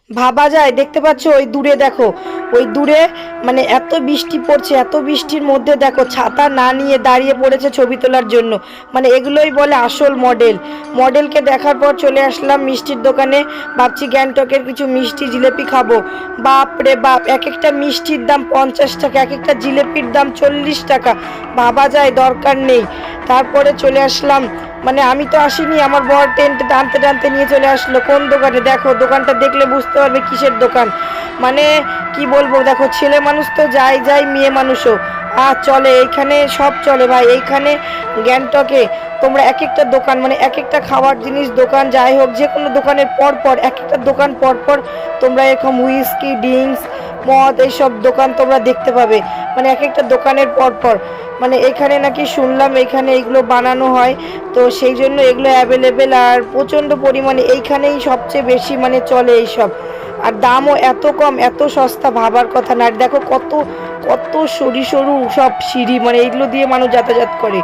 ভাবা যায়। দেখতে পাচ্ছ ওই দূরে দেখো, ওই দূরে মানে এত বৃষ্টি পড়ছে, এত বৃষ্টির মধ্যে দেখো ছাতা না নিয়ে দাঁড়িয়ে পড়েছে ছবি তোলার জন্য। মানে এগুলোই বলে আসল মডেল। মডেলকে দেখার পর চলে আসলাম মিষ্টির দোকানে। ভাবছি গ্যাংটকের কিছু মিষ্টি জিলেপি খাবো। বাপ রে বাপ, এক একটা মিষ্টির দাম 50 টাকা, এক একটা জিলেপির দাম 40 টাকা। ভাবা যায়, দরকার নেই। তারপরে চলে আসলাম, মানে আমি তো আসিনি, আমার বর টেন্ট টানতে টানতে নিয়ে চলে আসলো কোন দোকানে। দেখো দোকানটা দেখলে বুঝতে পারবে কিসের দোকান। মানে কি বলবো, দেখো ছেলে মানুষ তো যাই যাই, মেয়ে মানুষও আর চলে, এইখানে সব চলে ভাই। এইখানে গ্যাংটকে তোমরা এক একটা দোকান, মানে এক একটা খাবার জিনিস দোকান, যাই হোক যে কোনো দোকানের পর পর এক একটা দোকান পর পর তোমরা এরকম হুইস্কি, ড্রিঙ্কস, মদ এইসব দোকান তোমরা দেখতে পাবে। মানে এক একটা দোকানের পর পর, মানে এখানে নাকি শুনলাম এখানে এগুলো বানানো হয়, তো সেই জন্য এগুলো অ্যাভেলেবেল আর প্রচণ্ড পরিমাণে এইখানেই সবচেয়ে বেশি মানে চলে এইসব। আর দামও এত কম, এত সস্তা, ভাবার কথা না। আর দেখো কত কত সরু সরু সব সিঁড়ি, মানে এইগুলো দিয়ে মানুষ যাতায়াত করে।